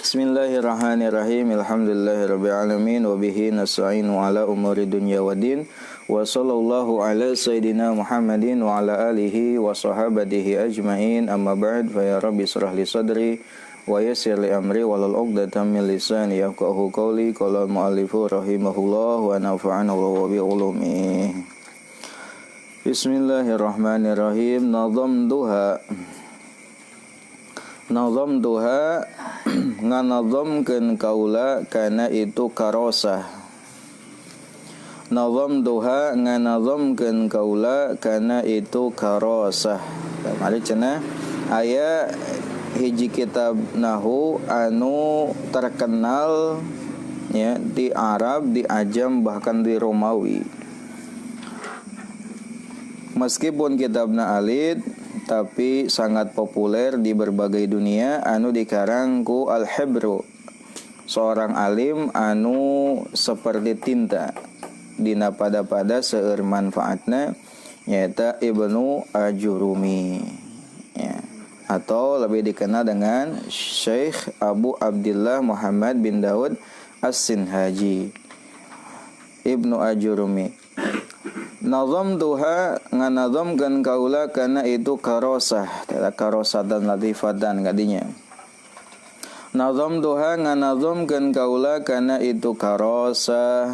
Bismillahirrahmanirrahim. Alhamdulillahirabbil alamin wa bihi nasta'inu ala umuri dunya waddin. Wa sallallahu ala sayidina Muhammadin wa ala alihi wa sahabatihi ajmain. Amma ba'd, fa ya rabbi israh li sadri wa yassir li amri wahlul 'uqdatam min lisani yafqahu qawli. Qala al-mu'allifu rahimahullah wa nafa'ana wa bi ulumihi. Bismillahirrahmanirrahim. Nazam duha nganazamkeun kaula kana itu karosah. Nazam duha nganazamkeun kaula kana itu karosah. Mari cenah aya hiji kitab nahwu anu terkenal ya di Arab, di Ajam, bahkan di Romawi. Meskipun kitabna alit tapi sangat populer di berbagai dunia, anu dikarang ku Al-Hibru, seorang alim anu seperti tinta dina pada seueur manfaatna, nyaeta Ibnu Ajurumi ya, atau lebih dikenal dengan Syekh Abu Abdillah Muhammad bin Daud As-Sinhaji. Ibnu Ajurumi nazam duha nganazamkeun kaula kana itu karosah, karosah dan latifatan kadinya. Nazam duha nganazamkeun kaula kana itu karosah.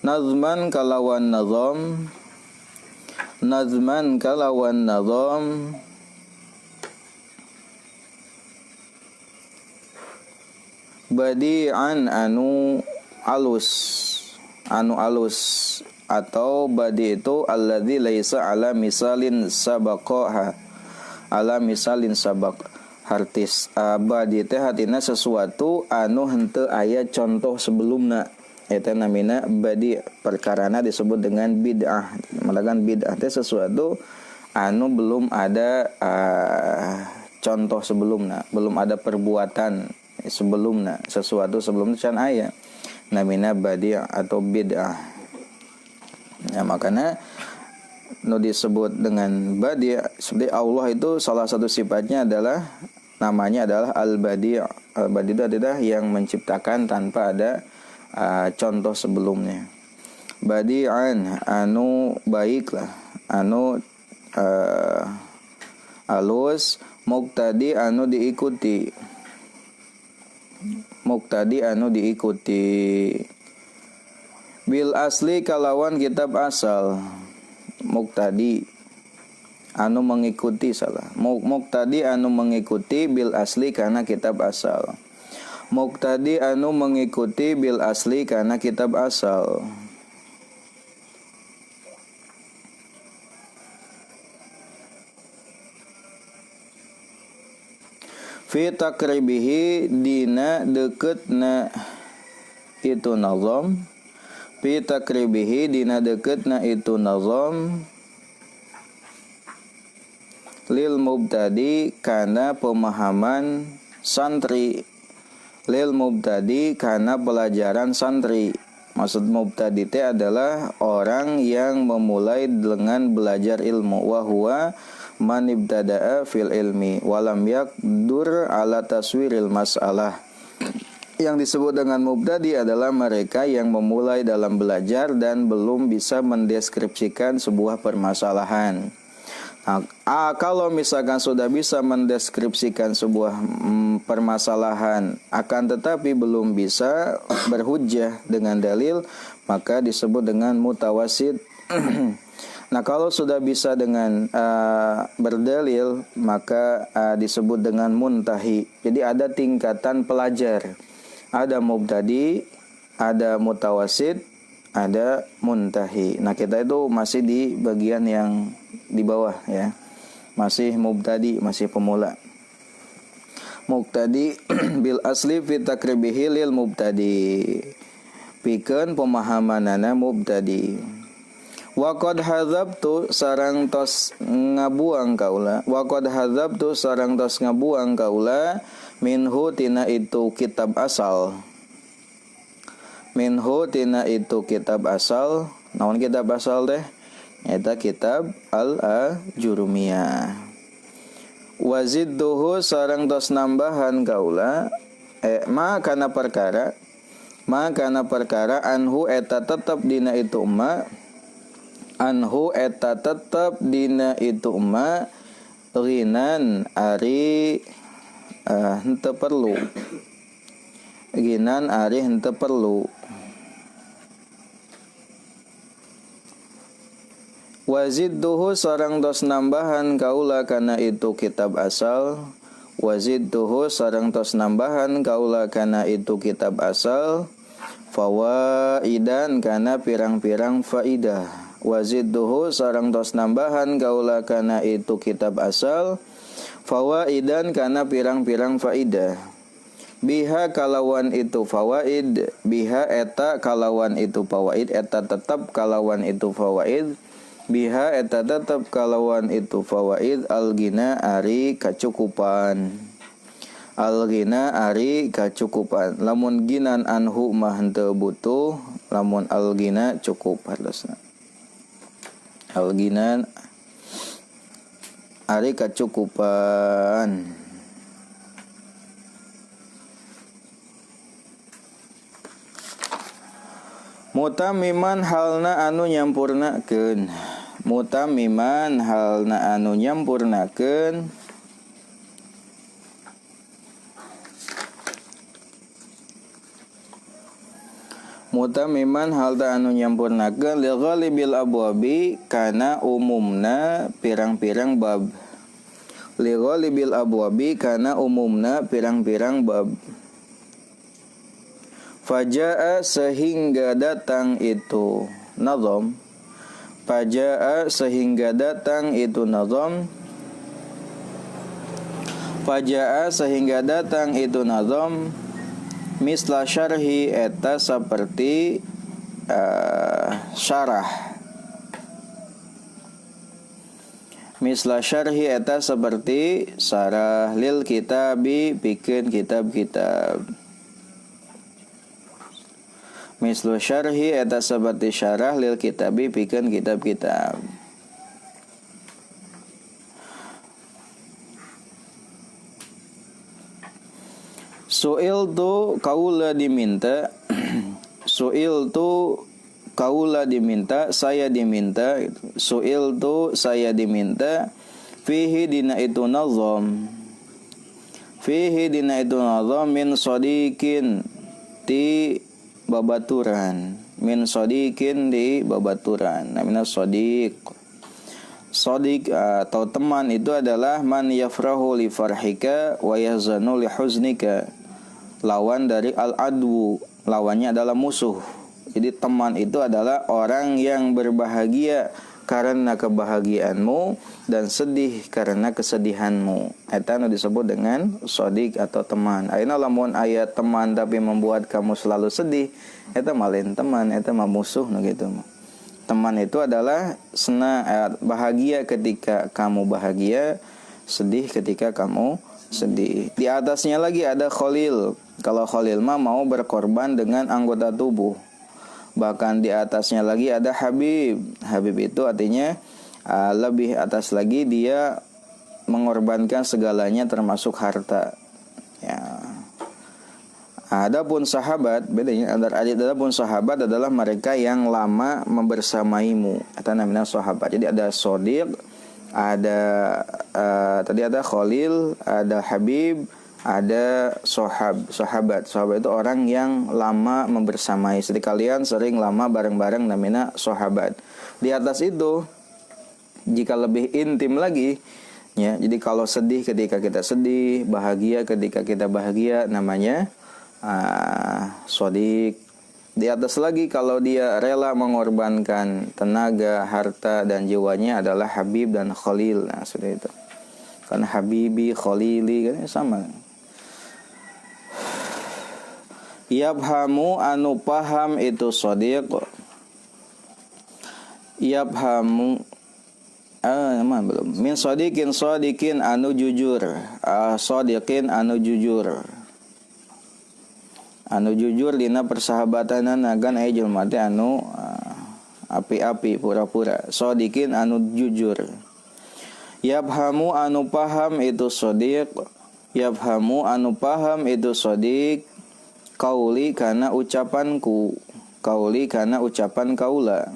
Nazman kalawan nazam, nazman kalawan nazam, badi'an anu alus, atau badi itu alladzi laisa ala misalin sabaqaha, ala misalin sabaq hartis. Badi teh hatina sesuatu anu henteu aya contoh sebelumna, eta namina badi. Perkarana disebut dengan bid'ah. Melagan bid'ah teh sesuatu anu belum ada contoh sebelumna, belum ada perbuatan sebelumna, sesuatu sebelumnya can aya, namina badi' atau bid'ah. Ya, makanya nu disebut dengan badi', seperti Allah itu salah satu sifatnya adalah, namanya adalah al-badi'. Al-badi' itu adalah yang menciptakan tanpa ada contoh sebelumnya. Badi'an anu baiklah, anu alus, muqtadi anu diikuti, muqtadi anu diikuti. Bil asli kalawan kitab asal, muqtadi anu mengikuti, salah, muqtadi anu mengikuti bil asli karena kitab asal, muqtadi anu mengikuti bil asli karena kitab asal. Fi takribihi dina deketna itu nazam, fi takribihi dina deketna itu nazam, lil mubtadi kana pemahaman santri, lil mubtadi kana pelajaran santri. Maksud mubtadi itu adalah orang yang memulai dengan belajar ilmu, wa huwa man ibtada'a fil ilmi walam yaqdur ala taswiril mas'alah. Yang disebut dengan mubtadi adalah mereka yang memulai dalam belajar dan belum bisa mendeskripsikan sebuah permasalahan. Nah, kalau misalkan sudah bisa mendeskripsikan sebuah permasalahan, akan tetapi belum bisa berhujjah dengan dalil, maka disebut dengan mutawasid. Nah, kalau sudah bisa dengan berdalil, maka disebut dengan muntahi. Jadi ada tingkatan pelajar. Ada mubtadi, ada mutawasid, ada muntahi. Nah, kita itu masih di bagian yang di bawah ya. Masih mubtadi, masih pemula. Mubtadi bil asli fi takribihi lil mubtadi. Pikeun pemahamanana mubtadi. Wa qad hadzabtu sareng tos ngabuang kaula, wa qad hadzabtu sareng tos ngabuang kaula minhu tina itu kitab asal, minhu tina itu kitab asal. Naon kitab asal teh? Eta kitab Al-Ajurumiyah. Wazidduhu sareng tos nambahan kaula ma kana perkara anhu eta tetep dina itu ma ghinan ari henteu perlu ginan ari henteu perlu. Wazidduhu sareng tos nambahan kaula kana itu kitab asal. Wazidduhu sareng tos nambahan kaula kana itu kitab asal. Fawaidan kana pirang-pirang faidah. Wazidduhu sareng tos nambahan kaula kana itu kitab asal. Fawaidan kana pirang-pirang faidah. Biha kalawan itu fawaid. Biha eta kalawan itu fawaid. Eta tetap kalawan itu fawaid. Biha eta tetap kalawan itu fawaid al-ghina ari kacukupan. Al-ghina ari kacukupan. Lamun ginan anhu mah henteu butuh, lamun al-ghina cukup hartosna. Al-ghina ari kacukupan. Mutamiman halna anu nyampurnakeun. Mutamiman halna anu nyampurnakeun. Mutamiman halna anu nyampurnakeun li ghalibil abwabi kana umumna pirang-pirang bab. Li ghalibil abwabi kana umumna pirang-pirang bab. Faja'a sehingga datang itu nazam. Faja'a sehingga datang itu nazam. Faja'a sehingga datang itu nazam. Misla syarhi eta seperti syarah. Misla syarhi eta seperti syarah lil kitabi pikeun kitab-kitab. Mislu syarhi eta seperti syarah lil kitabi pikeun kitab-kitab. Su'il tu kaula diminta. Su'il tu kaula diminta, saya diminta. Su'il tu saya diminta. Fihi dina itu nazam. Fihi dina itu nazam min sadiqin ti babaturan. Min sadiqin di babaturan. Namanya sadiq. Sadiq atau teman itu adalah man yafrahu li farhika wa yahzanu li huznika. Lawan dari al-adwu, lawannya adalah musuh. Jadi teman itu adalah orang yang berbahagia karena kebahagiaanmu dan sedih karena kesedihanmu. Eta nu disebut dengan sadiq atau teman. Ayeuna lamun aya teman tapi membuat kamu selalu sedih, eta mah lain teman, eta mah musuh nu gitu. Teman itu adalah bahagia ketika kamu bahagia, sedih ketika kamu sedih. Di atasnya lagi ada khalil. Kalau khalil mah mau berkorban dengan anggota tubuh. Bahkan di atasnya lagi ada habib. Habib itu artinya lebih atas lagi, dia mengorbankan segalanya termasuk harta. Ya. Adapun sahabat, bedanya adapun sahabat adalah mereka yang lama membersamaimu. Itu namanya sahabat. Jadi ada shodiq, ada tadi ada khalil, ada habib, ada sahabat. Sahabat itu orang yang lama membersamai. Jadi kalian sering lama bareng-bareng, namanya sahabat. Di atas itu, jika lebih intim lagi, ya. Jadi kalau sedih ketika kita sedih, bahagia ketika kita bahagia, namanya shodiq. Di atas lagi kalau dia rela mengorbankan tenaga, harta dan jiwanya adalah habib dan khalil. Nah, sudah itu. Karena habibi, khalili kan sama. Yabhamu anu paham itu shodiq. Yabhamu belum. Min shodiqin anu jujur. Shodiqin anu jujur. Anu jujur dina persahabatan nagan aya jelema teh anu api-api pura-pura. Shodiqin anu jujur. Yabhamu anu paham itu shadiq. Yabhamu anu paham itu shadiq. Kauli kana ucapanku. Kauli kana ucapan kaula.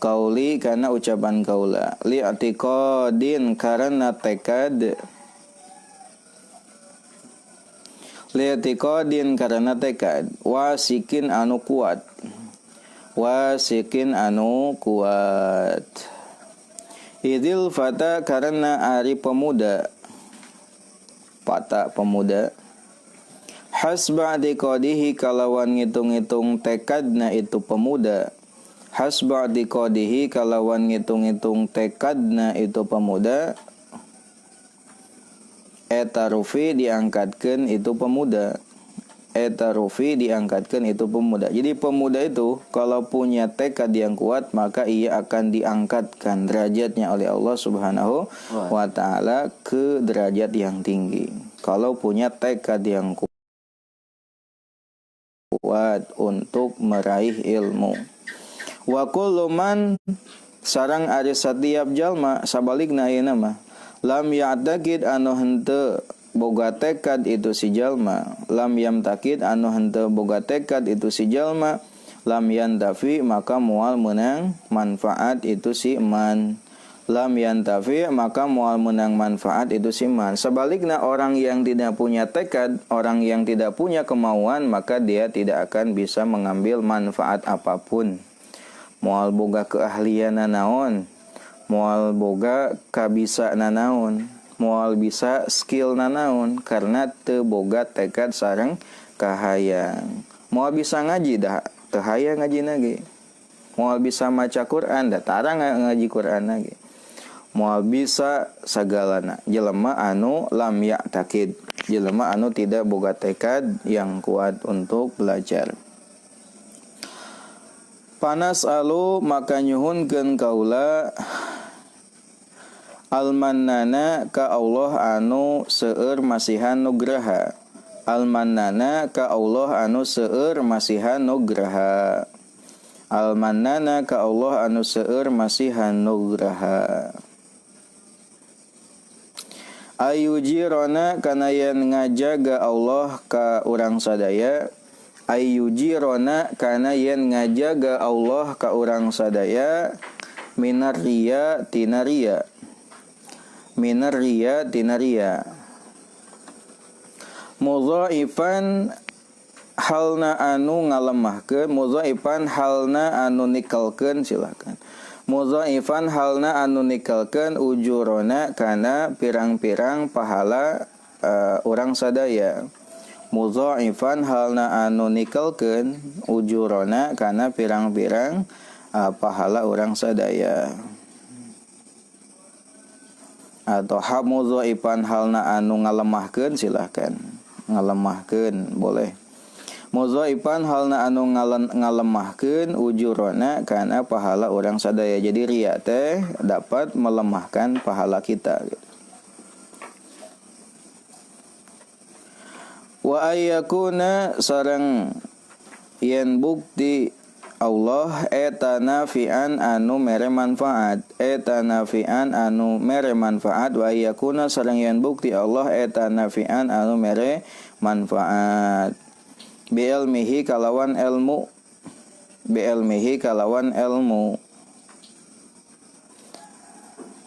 Kauli kana ucapan kaula. Li'atiqadin karena tekad. Li'atiqadin karena tekad. Wasikin anu kuat. Wasikin anu kuat. Idil fata karena ari pemuda. Fata pemuda. Hasba diqadihi kalawan ngitung-ngitung tekadna itu pemuda. Hasba diqadihi kalawan ngitung-ngitung tekadna itu pemuda. Etarufi diangkatkan itu pemuda. Etarufi diangkatkan itu pemuda. Jadi pemuda itu kalau punya tekad yang kuat maka ia akan diangkatkan derajatnya oleh Allah Subhanahu wa taala ke derajat yang tinggi. Kalau punya tekad yang kuat untuk meraih ilmu. Wa kullu man sareng ari setiap jalma sabalikna ieu nama lam ya'taqid anu henteu boga tekad itu si jalma, lam yamtakid anu henteu boga tekad itu si jalma, lam yantafi maka moal menang manfaat itu si man. Lam yantafi maka moal menang manfaat itu si man. Sebaliknya orang yang tidak punya tekad, orang yang tidak punya kemauan, maka dia tidak akan bisa mengambil manfaat apapun. Moal boga keahlian nanaon, moal boga kabisa nanaon, moal bisa skill nanaon, karena teu boga tekad sareng kahayang. Moal bisa ngaji dah teu hayang ngajina ge. Moal bisa maca Quran dah tarang ngaji Quran ge. Moal bisa sagalana. Jelema anu lam ya'taqid, jelema anu tidak boga tekad yang kuat untuk belajar. Panas alu maka nyuhunkeun kaula almannana ka Allah anu seueur masihan nugraha. Almannana ka Allah anu seueur masihan nugraha. Almannana ka Allah anu seueur masihan nugraha. Ayujirona kana yen ngajaga Allah ka urang sadaya. Ayujirona kana yen ngajaga Allah ka urang sadaya minar riya tinaria. Minar riya tinaria. Mudhaifan halna anu ngalemahkeun, mudhaifan halna anu nikelkeun, silakan. Mudhaifan halna anu nikelkeun ujurona kana pirang-pirang pahala urang sadaya. Mudhaifan halna anu nikelkeun ujurona kana pirang-pirang pahala urang sadaya. Atau mudhaifan halna anu ngalemahkeun, silahkan. Ngalemahkeun boleh. Mudhaifan halna anu ngalemahkeun ujurona kana pahala urang sadaya. Jadi riya teh dapat melemahkan pahala kita. Wa ayyakuna sareng yen bukti Allah eta nafi'an anu mere manfaat, eta nafi'an anu mere manfaat. Wa ayyakuna sareng yen bukti Allah eta nafi'an anu mere manfaat. Bi'ilmihi kalawan ilmu. Bi'ilmihi kalawan ilmu.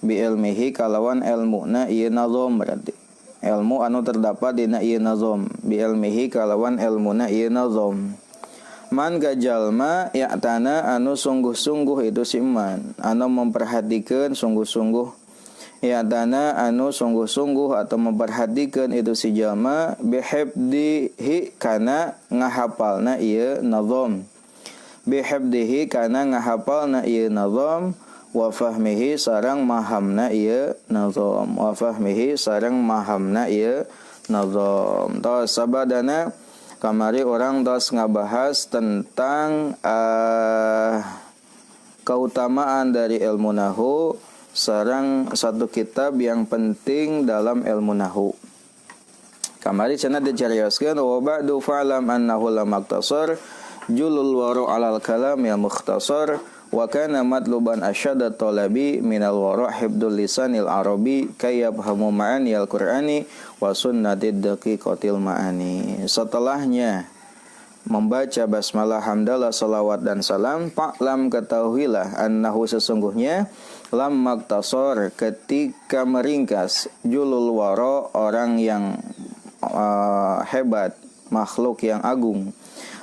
Bi'ilmihi kalawan ilmu. Nah ieu nazom berarti. Ilmu anu terdapat dina ieu nazom. Bi'ilmihi kalawan ilmuna ieu nazom. Man gajalma ya'tana anu sungguh-sungguh itu si man. Anu memperhatikan sungguh-sungguh. Ya'tana anu sungguh-sungguh atau memperhatikan itu si jalma bihifdihi kana ngahapalna ieu nazom. Bihifdihi kana ngahapalna ieu nazom wa fahmihi sareng mahamna ieu nazom. Wa fahmihi sareng mahamna ieu nazom. Tos sabadana kamari orang tos ngabahas tentang keutamaan dari ilmu nahwu sareng satu kitab yang penting dalam ilmu nahwu. Kamari cenah dicarioskeun wa ba'du fa'lam annahu la maktasar julul waru 'alal kalam ya mukhtasar wa kana matluban asyadda talabi minal wara' hibdul lisanil arabi kayafhamu ma'ani al-Qur'ani wa sunnatid daqiqatil ma'ani. Setelahnya membaca basmalah, hamdalah, salawat dan salam, fa'lam ketahuilah annahu sesungguhnya lam maktasor ketika meringkas julul wara orang yang hebat, makhluk yang agung,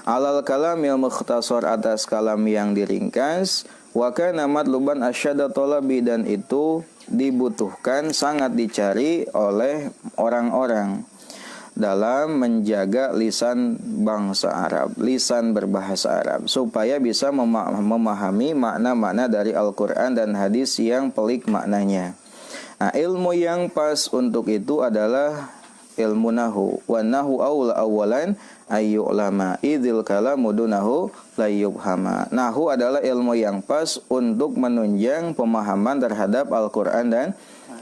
alal kalamil mukhtasar atas kalam yang diringkas, wa kana matluban asyadda talabi dan itu dibutuhkan, sangat dicari oleh orang-orang dalam menjaga lisan bangsa Arab, lisan berbahasa Arab, supaya bisa memahami makna-makna dari Al-Quran dan hadis yang pelik maknanya. Nah, ilmu yang pas untuk itu adalah ilmu nahu. Wa nahu awalan ayyu'lama idzil kalamu dunahu layyubhama. Nahu adalah ilmu yang pas untuk menunjang pemahaman terhadap Al-Quran dan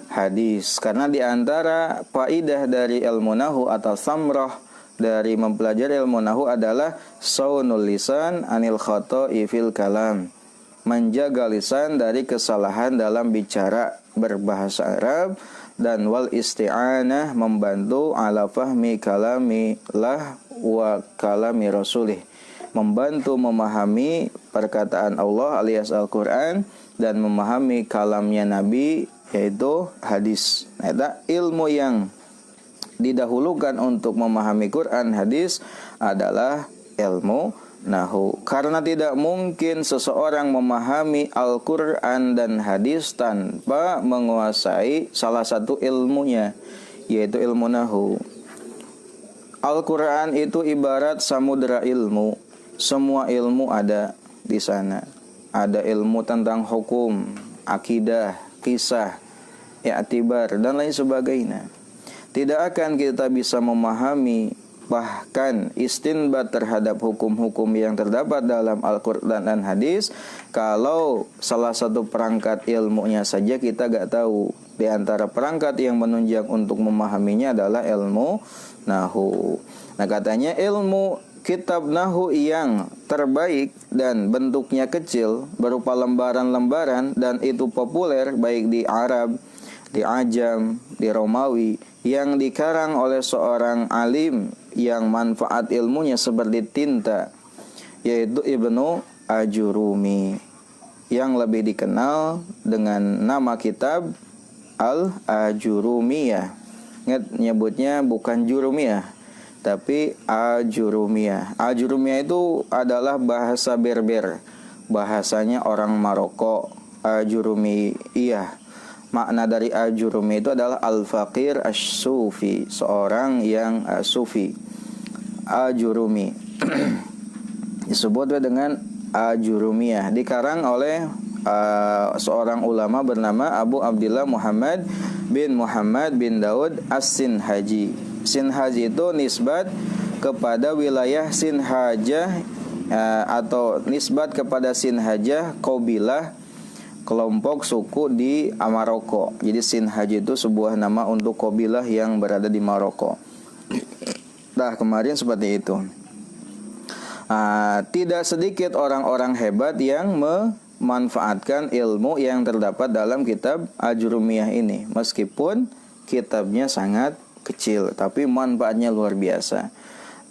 hadis, karena di antara faidah dari ilmu nahu atau samrah dari mempelajari ilmu nahu adalah saunul lisan anil khata'i fil kalam, menjaga lisan dari kesalahan dalam bicara berbahasa Arab, dan wal isti'anah membantu ala fahmi kalamillah wa kalami rasulih, membantu memahami perkataan Allah alias Al-Quran dan memahami kalamnya Nabi yaitu hadis. Nah, ilmu yang didahulukan untuk memahami Quran hadis adalah ilmu nahu. Karena tidak mungkin seseorang memahami Al-Quran dan hadis tanpa menguasai salah satu ilmunya, yaitu ilmu nahu. Al-Quran itu ibarat samudera ilmu. Semua ilmu ada di sana. Ada ilmu tentang hukum, akidah, kisah, i'tibar dan lain sebagainya. Tidak akan kita bisa memahami bahkan istinbat terhadap hukum-hukum yang terdapat dalam Al-Quran dan hadis kalau salah satu perangkat ilmunya saja kita gak tahu. Di antara perangkat yang menunjang untuk memahaminya adalah ilmu nahu. Nah, katanya ilmu kitab nahu yang terbaik dan bentuknya kecil berupa lembaran-lembaran dan itu populer baik di Arab, di Ajam, di Romawi, yang dikarang oleh seorang alim yang manfaat ilmunya seperti tinta, yaitu Ibnu Ajurumi, yang lebih dikenal dengan nama kitab Al-Ajurumiyah. Ingat, nyebutnya bukan Jurumiyah tapi Ajurumiyah. Ajurumiyah itu adalah bahasa Berber, bahasanya orang Maroko. Ajurumiyah, makna dari Ajurumi itu adalah al-faqir as-sufi, seorang yang sufi. Ajurumi disebut dengan Ajurumiyah, dikarang oleh seorang ulama bernama Abu Abdillah Muhammad bin Daud As-Sinhaji. Sinhaji itu nisbat kepada wilayah Sinhajah atau nisbat kepada Sinhajah kabilah kelompok suku di Maroko. Jadi Sinhaji itu sebuah nama untuk kabilah yang berada di Maroko. Nah, kemarin seperti itu. Tidak sedikit orang-orang hebat yang memanfaatkan ilmu yang terdapat dalam kitab Ajurumiyah ini, meskipun kitabnya sangat kecil, tapi manfaatnya luar biasa.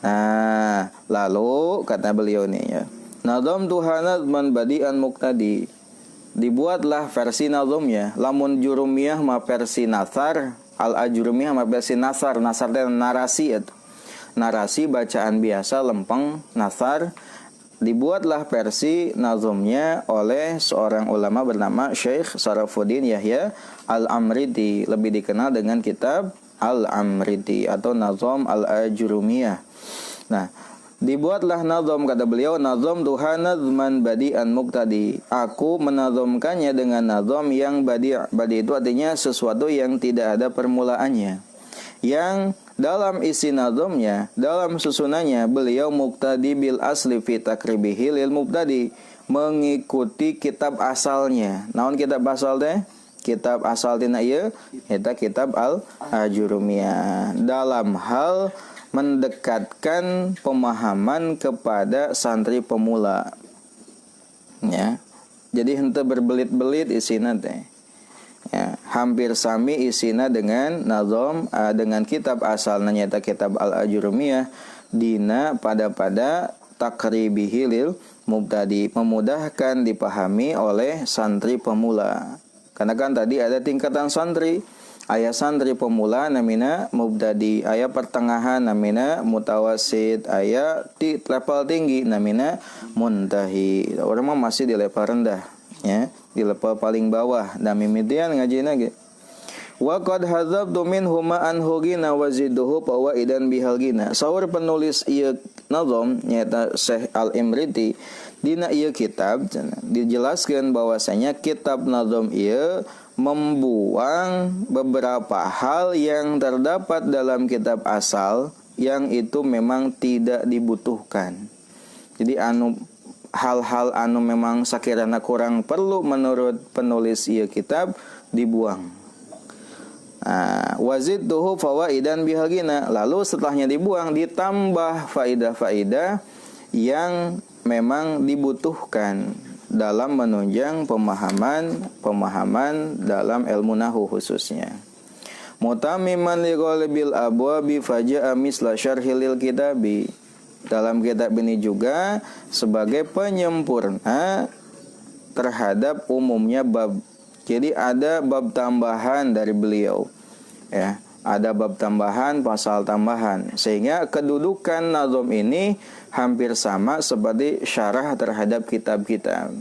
Nah, lalu kata beliau nih ya, Nadham tuhanat man badi'an muqtadi, dibuatlah versi nazomnya. Lamun Jurumiyah ma versi nasar, Al-Ajurumiyah ma versi nasar. Nasar itu narasi itu. Narasi bacaan biasa lempeng nasar. Dibuatlah versi nazomnya oleh seorang ulama bernama Syekh Sarafuddin Yahya Al-Amriti, lebih dikenal dengan kitab Al-Amriti atau Nazom Al-Ajurumiyah. Nah, dibuatlah nazom, kata beliau, nazom tuha nazman badi'an muqtadi, aku menazomkannya dengan nazom yang badi'. Badi' itu artinya sesuatu yang tidak ada permulaannya, yang dalam isi nazomnya, dalam susunannya beliau muqtadi bil asli fi takribihi lil mubtadi, mengikuti kitab asalnya. Naon kitab asal teh? Kitab asal tina ieu eta kitab Al-Ajurumiyah, dalam hal mendekatkan pemahaman kepada santri pemula, ya, Jadi henteu berbelit-belit isina teh. Ya, hampir sami isina dengan nazom, dengan kitab asalna nyata kitab Al-Ajurumiyah dina pada takribihi lil mubtadi, memudahkan dipahami oleh santri pemula. Karena kan tadi ada tingkatan santri, aya santri pemula namina mubtadi, aya pertengahan namina mutawasid, aya di level tinggi namina muntahi. Orang mah masih di level rendah, ya, di level paling bawah. Dan mimitian ngajina ge. Wa qad hadzabtu minhu ma anhu gina wa zidduhu fawaidan bihal gina. Saur penulis ieu nazam nyata Syekh Al-Imriti dina ieu kitab dijelaskeun bahwasanya kitab nazam ieu membuang beberapa hal yang terdapat dalam kitab asal yang itu memang tidak dibutuhkan. Jadi hal-hal anu memang sakirana kurang perlu menurut penulis ieu kitab dibuang. Wazidtuhu fawaidan bihagina. Lalu setelahnya dibuang ditambah faidah-faidah yang memang dibutuhkan dalam menunjang pemahaman dalam ilmu nahwu khususnya. Mutammiman li qalbil abwabi faja'a misla syarhil kitabi. Dalam kitab ini juga sebagai penyempurna terhadap umumnya bab. Jadi ada bab tambahan dari beliau, ya, ada bab tambahan, pasal tambahan, sehingga kedudukan nazom ini hampir sama seperti syarah terhadap kitab-kitab.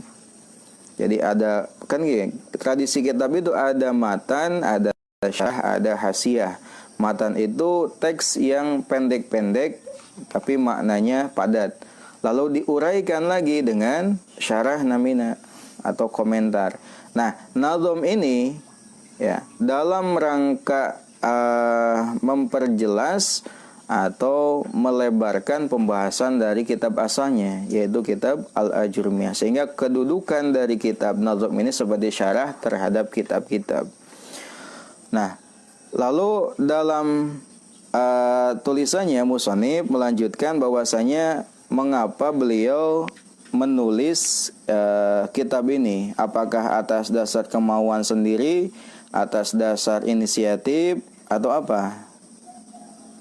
Jadi ada kan gini, tradisi kitab itu ada matan, ada syarah, ada hasiah. Matan itu teks yang pendek-pendek tapi maknanya padat. Lalu diuraikan lagi dengan syarah namina atau komentar. Nah, nazom ini ya dalam rangka memperjelas atau melebarkan pembahasan dari kitab asalnya, yaitu kitab Al-Ajurumiyah, sehingga kedudukan dari kitab nazom ini sebagai syarah terhadap kitab-kitab. Nah, lalu dalam tulisannya musannif melanjutkan bahwasanya mengapa beliau menulis kitab ini, apakah atas dasar kemauan sendiri, atas dasar inisiatif, atau apa?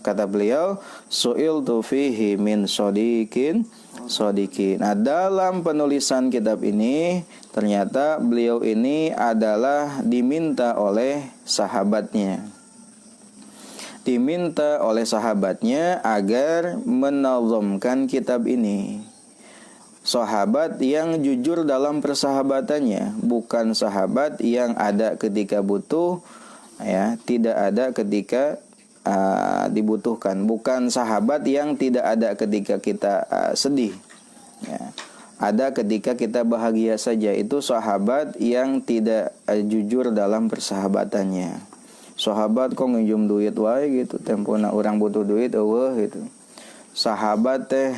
Kata beliau, su'iltu fihi min sodikin. Nah, dalam penulisan kitab ini ternyata beliau ini adalah diminta oleh sahabatnya. Diminta oleh sahabatnya agar menazamkan kitab ini. Sahabat yang jujur dalam persahabatannya, bukan sahabat yang ada ketika butuh, ya, tidak ada ketika dibutuhkan. Bukan sahabat yang tidak ada ketika kita sedih, ya, ada ketika kita bahagia saja. Itu sahabat yang tidak jujur dalam persahabatannya. Sahabat kok nginjum duit wae gitu, tempona orang butuh duit gitu. Sahabat teh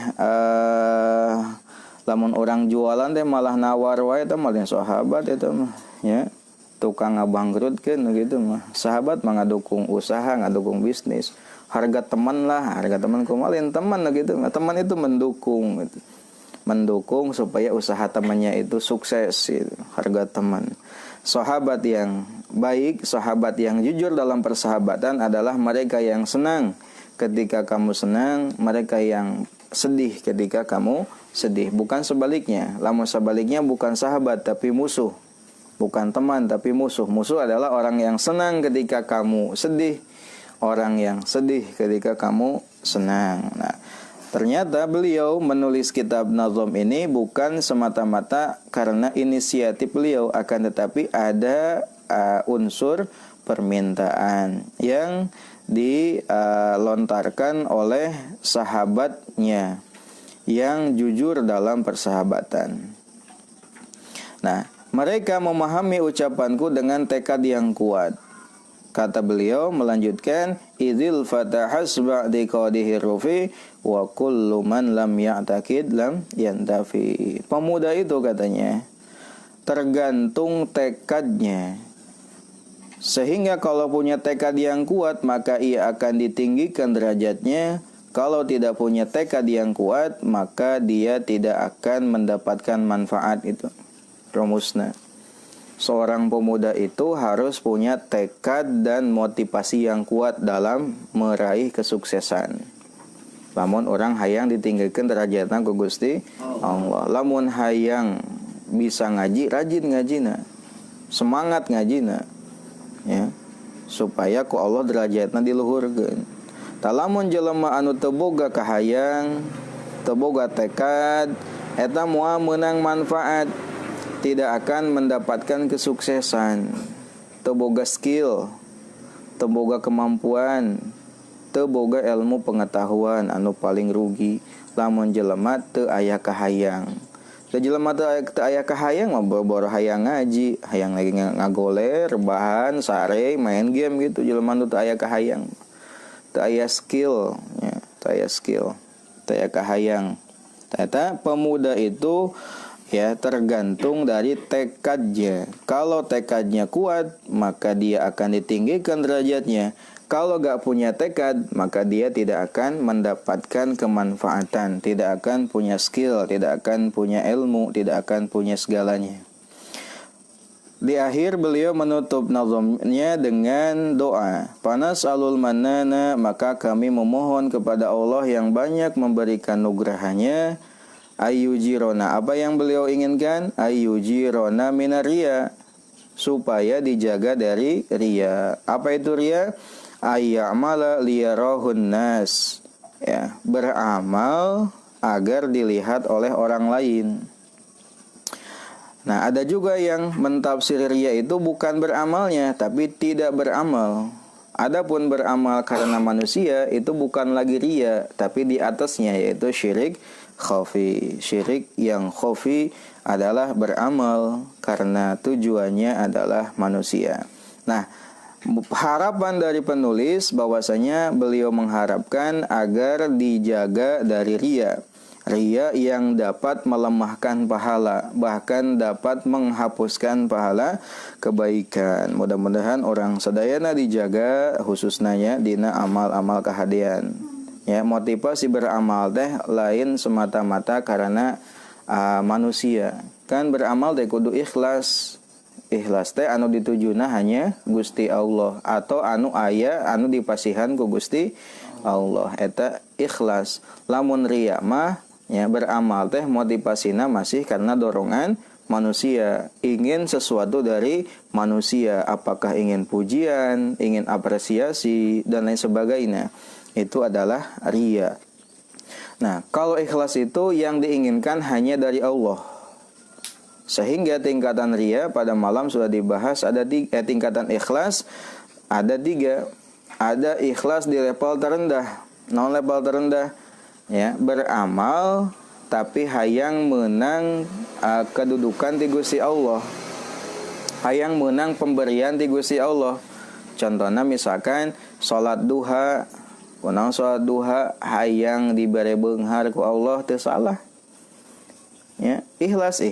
lamun orang jualan teh malah nawar wae teh malah sahabat eta mah, ya. Tukang ngabangkrutkeun gitu mah. Sahabat mah ngadukung usaha, ngadukung bisnis. Harga teman lah, harga teman kumalin teman gitu. Teman itu mendukung gitu. Mendukung supaya usaha temannya itu sukses gitu. Harga teman. Sahabat yang baik, sahabat yang jujur dalam persahabatan adalah mereka yang senang ketika kamu senang, mereka yang sedih ketika kamu sedih. Bukan sebaliknya. Lamun sebaliknya bukan sahabat tapi musuh. Bukan teman tapi musuh. Musuh adalah orang yang senang ketika kamu sedih, orang yang sedih ketika kamu senang. Nah, ternyata beliau menulis kitab nazom ini bukan semata-mata karena inisiatif beliau, akan tetapi ada unsur permintaan yang dilontarkan oleh sahabatnya yang jujur dalam persahabatan. Nah, mereka memahami ucapanku dengan tekad yang kuat. Kata beliau melanjutkan, idzil fatahas ba'di qadihi rufi wa kullu man lam ya'taqid lam yantafi. Pemuda itu katanya tergantung tekadnya. Sehingga kalau punya tekad yang kuat maka ia akan ditinggikan derajatnya. Kalau tidak punya tekad yang kuat maka dia tidak akan mendapatkan manfaat itu. rumusna. Seorang pemuda itu harus punya tekad dan motivasi yang kuat dalam meraih kesuksesan. Lamun orang hayang ditinggalkan derajatna ku Gusti Allah. Lamun hayang bisa ngaji, rajin ngajina, semangat ngajina, ya, supaya ku Allah derajatna diluhurkeun. Lamun jelema anu teu boga kahayang, teu boga tekad, eta moal meunang manfaat, tidak akan mendapatkan kesuksesan. Teu boga skill, teu boga kemampuan, teu boga ilmu pengetahuan, anu paling rugi lamun jelema teu aya kahayang. Da jelema teu aya kahayang mah boro hayang ngaji, hayang lagi ngagoler, rebahan, sare, main game gitu. Jelema teu aya kahayang, teu aya skill, ya, teu aya skill, teu aya kahayang. Ternyata pemuda itu ya tergantung dari tekadnya. Kalau tekadnya kuat, maka dia akan ditinggikan derajatnya. Kalau gak punya tekad, maka dia tidak akan mendapatkan kemanfaatan, tidak akan punya skill, tidak akan punya ilmu, tidak akan punya segalanya. Di akhir beliau menutup nazamnya dengan doa. Panas'alul manana, maka kami memohon kepada Allah yang banyak memberikan nugrahannya. Ayyujirona, apa yang beliau inginkan? Ayyujirona minaria, supaya dijaga dari ria. Apa itu ria? Ayya'mala liyarahun nas, ya, beramal agar dilihat oleh orang lain. Nah, ada juga yang mentafsir ria itu bukan beramalnya, tapi tidak beramal. Adapun beramal karena manusia itu bukan lagi ria, tapi di atasnya yaitu syirik khafi. Syirik yang khafi adalah beramal karena tujuannya adalah manusia. Nah, harapan dari penulis bahwasanya beliau mengharapkan agar dijaga dari ria. Ria yang dapat melemahkan pahala, bahkan dapat menghapuskan pahala kebaikan. Mudah-mudahan orang sadayana dijaga khususnya dina amal-amal kahadian. Ya, motivasi beramal teh lain semata-mata karena manusia. Kan beramal teh kudu ikhlas. Ikhlas teh anu ditujuna hanya Gusti Allah, atau anu aya anu dipasihan ku Gusti Allah, eta ikhlas. Lamun riya mah ya beramal teh motivasina masih karena dorongan manusia, ingin sesuatu dari manusia, apakah ingin pujian, ingin apresiasi dan lain sebagainya. Itu adalah riya. Nah, kalau ikhlas itu yang diinginkan hanya dari Allah. Sehingga tingkatan riya pada malam sudah dibahas, ada tingkatan ikhlas ada 3. Ada ikhlas di level terendah. Non level terendah, ya, beramal tapi hayang menang kedudukan di Gusti Allah, hayang menang pemberian di Gusti Allah. Contohnya misalkan salat duha, kunang salat duha hayang dibere beunghar ku Allah, teu salah. Ya, ikhlas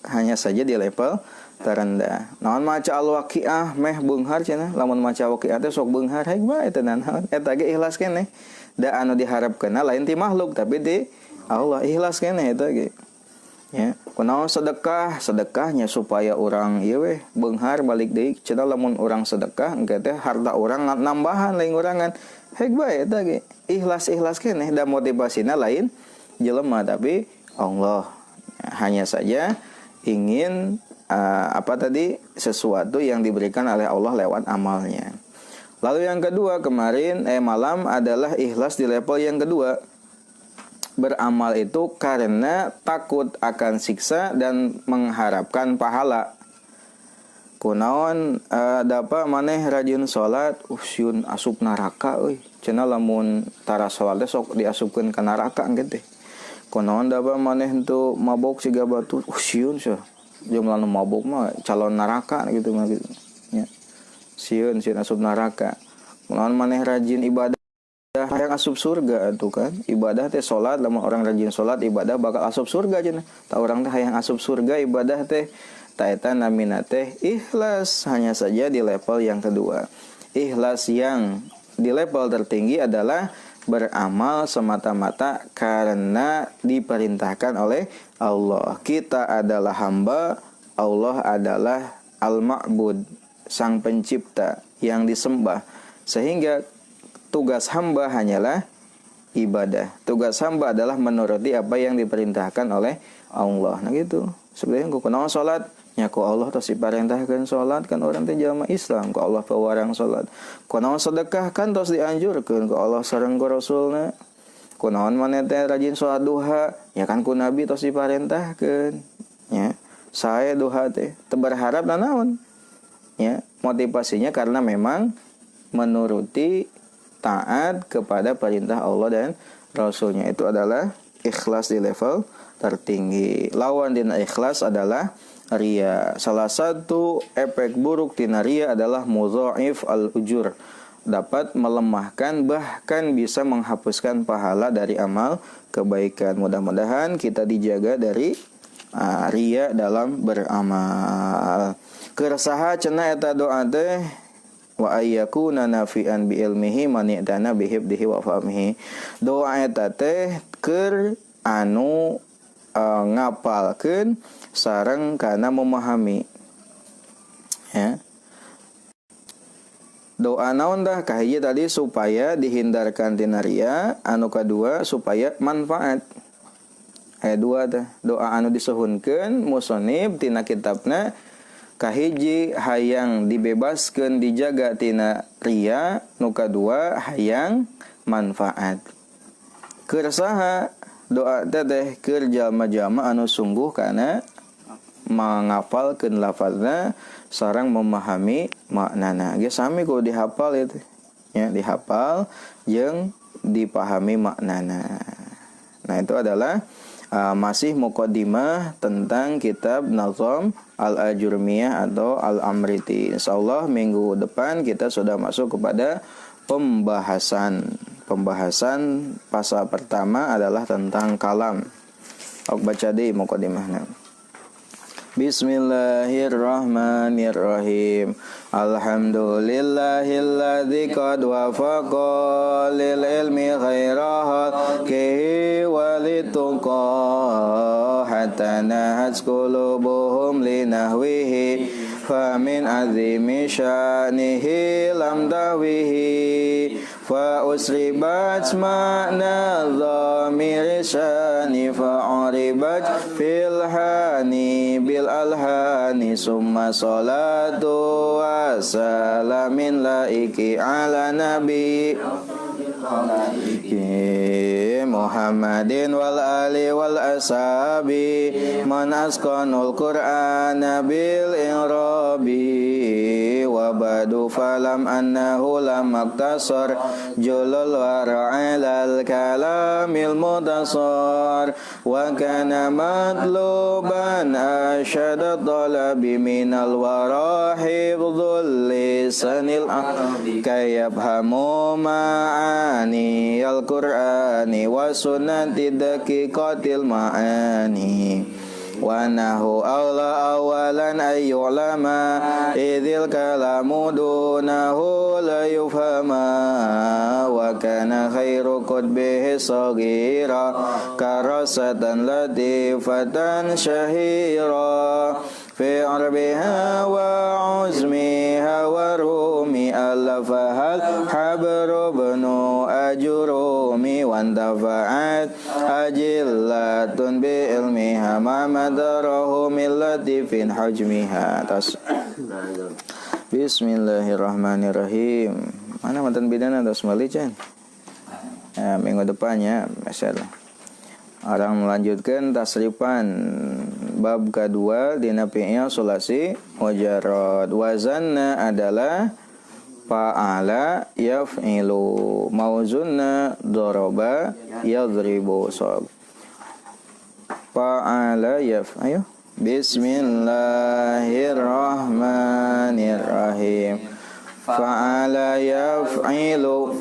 hanya saja di level terendah. Naon maca al-waqiah meh beunghar cenah, lamun maca waqiah teh sok beunghar haek bae teh naon, eta ge ikhlas keneh. Da anu diharapkeun lain ti makhluk tapi di Allah, ikhlas keneh eta ge. Ya, kunaon sedekahnya supaya orang ieu we beunghar balik deui. Cenah lamun urang sedekah engke teh harta urang nambahan lain urangan. Haek bae eta ge. Ikhlas keneh da motivasina lain jelema tapi Allah. Hanya saja ingin sesuatu yang diberikan oleh Allah lewat amalnya. Lalu yang kedua malam adalah ikhlas di level yang kedua. Beramal itu karena takut akan siksa dan mengharapkan pahala. Kunaon dapat maneh rajin salat, usyun asup neraka euy. Cenah lamun tara salat sok diasupkeun ka neraka engke teh. Kunaon dapat maneh henteu mabok siga batu, sieun seuh. Jumlah nu mabok mah calon neraka gitu mah gitu. Ya. Sieun asup neraka. Kunaon maneh rajin ibadah hayang asup surga atuh kan. Ibadah teh salat, lamun orang rajin salat ibadah bakal asup surga cenah. Tah urang teh hayang asup surga ibadah teh ta eta namina teh ikhlas, hanya saja di level yang kedua. Ikhlas yang di level tertinggi adalah beramal semata-mata karena diperintahkan oleh Allah. Kita adalah hamba, Allah adalah al-ma'bud, sang pencipta yang disembah. Sehingga tugas hamba hanyalah ibadah. Tugas hamba adalah menuruti apa yang diperintahkan oleh Allah. Nah gitu. Sebenarnya kunaon salat nya ku Allah tos diparentahkeun salat kan orang teh jalma Islam ku Allah pewarang salat. Kunaon sedekah kan tos dianjurkeun ku Allah sareng ku Rasulna. Kunaon maneh teh rajin salat duha ya kan ku Nabi tos diparentahkeun. Ya. Sae duha teh teu berharap naon. Ya, motivasinya karena memang menuruti taat kepada perintah Allah dan Rasulnya. Itu adalah ikhlas di level tertinggi. Lawan dina ikhlas adalah ria. Salah satu efek buruk tina ria adalah mudha'if al-ujur. Dapat melemahkan bahkan bisa menghapuskan pahala dari amal kebaikan. Mudah-mudahan kita dijaga dari ria dalam beramal. Keresaha cenah eta doa teh wa ayyakuna nafi'an bi ilmihi man i'tana bi hifdihi wa fahmihi. Doa eta teh keur anu ngapalkeun sareng kana memahami. Ya. Doa naon dah kahiji tadi supaya dihindarkan tina ria, anu kadua supaya manfaat. Aya dua teh, doa anu disuhunkeun musannif tina kitabna kahiji hayang dibebaskeun dijaga tina ria, nu kadua hayang manfaat. Keur saha doa teh keur jalma-jalma anu sungguh kana mangapalkeun lafazna sareng memahami maknana. Ge sami kudu dihafal itu. Ya, dihafal jeung dipahami maknana. Nah, itu adalah masih muqaddimah tentang kitab Nazam Al-Ajurmiyah atau Al-Amriti. Insyaallah minggu depan kita sudah masuk kepada pembahasan pasal pertama adalah tentang kalam. Aku baca di muqaddimahna. Bismillahirrahmanirrahim. Alhamdulillahilladzi qad wafaqa lil ilmi khairaha walituqa hatta nahat qulubuhum linahwihi famin azimi sya'nihi lam dawihi fa usribat ma'na dhamir sya'ni fa'uribat fil hani bil alhani summa salatu wa salamin laiki ala nabi Muhammadin wal ali wal ashabi man asqanul qur'ana bil irabi wa badu falam annahu lam maktasar julul wara'ilal kalamil mutasar wa kana matluban asyada talabi minal warahi bdhul lisanil kayabhamu ma'ani al-Qur'ani wa sunnati daqiqatil ma'ani wa nahu awla awalan ayyulama idhil kalamu dunahu la yufhama wa kana khairu qutbihi saghira karasatan latifatan syahira fi arbiha wa uzmiha wa rumi alafahal habru bnu ajurumi wandafa'at ajillatun bi ilmiha mamadarahu millatifin hajmiha. Bismillahirrahmanirrahim. Mana mantan bidana dos malican? Minggu depannya masalah. Orang melanjutkan tasrifan bab kedua dina fi'il sulasi mujarrad. Wazanna adalah fa'ala yaf'ilu, mauzunna daraba yadribu. Fa'ala ayo. Bismillahirrahmanirrahim. Fa'ala yaf'ilu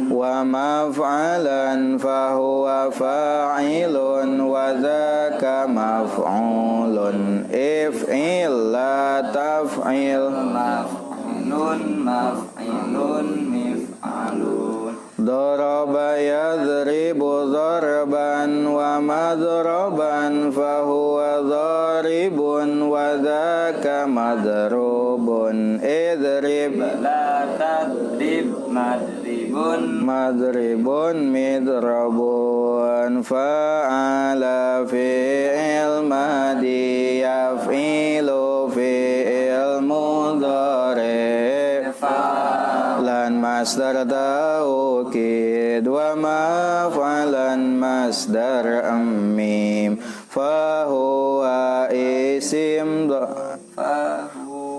wa maf'alan fahuwa fa'ilun wa dhaka maf'ulun if'il la taf'il maf'ilun mif'alun daraba yadribu darban wa madroban fahuwa darib madribun wa dzaka madrubun idrib la tadrib madribun midrabun fa'ala fi'il madi yaf'ilu fi'il mudhari lan masdar taukid wa maf'alan masdar mim fahuwa isim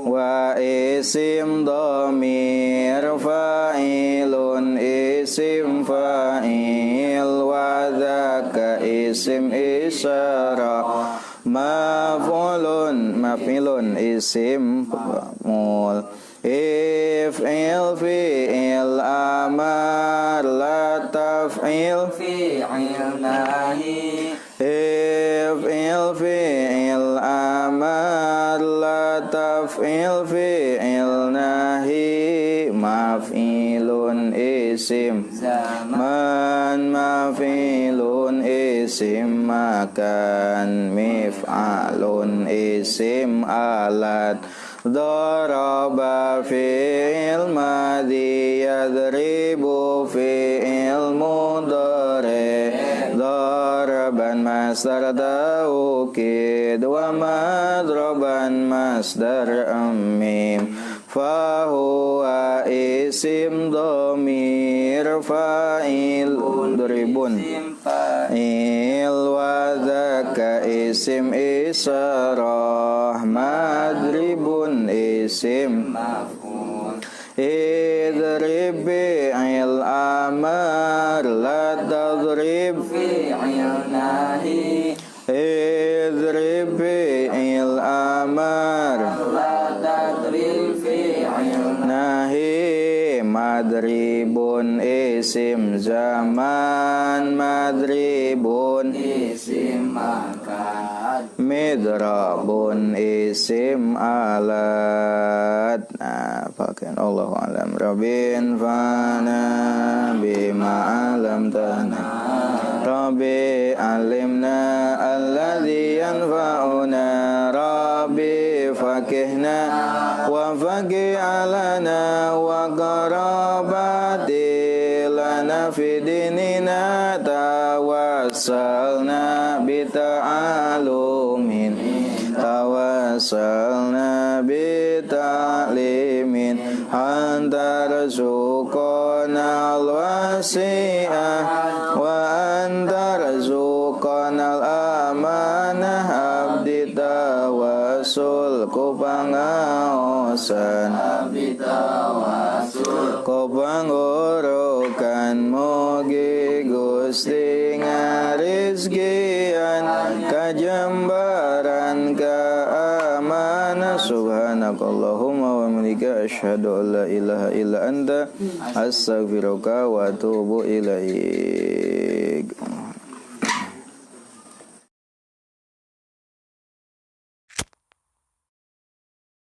wa isim dhamir fa'ilun isim fa'il wa dzaka isim isyarah maf'ulun isim maf'ul if'il fi'il amar la taf'il fi'il nahi if'il fi'il amar la taf'il fi'il nahi maf'ilun isim zaman maf'ilun isim makan mif'alun isim alat daraba fi'il madhi yadribu fi'il mudhari daraban masdar taukid wa madraban masdar mim fahuwa isim dhamir fa'il dribun fa'il wa dzaka isim isyarah madribun isim maf'ul idrib fi'il amar la tadrib fi'il nahi idrib fi'il amar la tadrib fi'il nahi madribun isim zaman madribun isim makan midrabun isim alat. Nah, pakai Allahu alam rabbin fana bima alam tana rabbi alimna alladhi yanfa'una rabbi fakihna wa faqih alana wa qarabati lana fi dinina tawassalna bita'alumin tawassalna bita'limin antar zuqana al-wasi'ah wa antar zuqana al-amanah abdi tawasul ku pangaosan abdi tawasul ku pangurukan mugi Gusti ngarizkian kajembaran keamanan subhanakallahumma wa bihamdika asyhadu an la ilaha illa anta astaghfiruka wa atubu ilaik.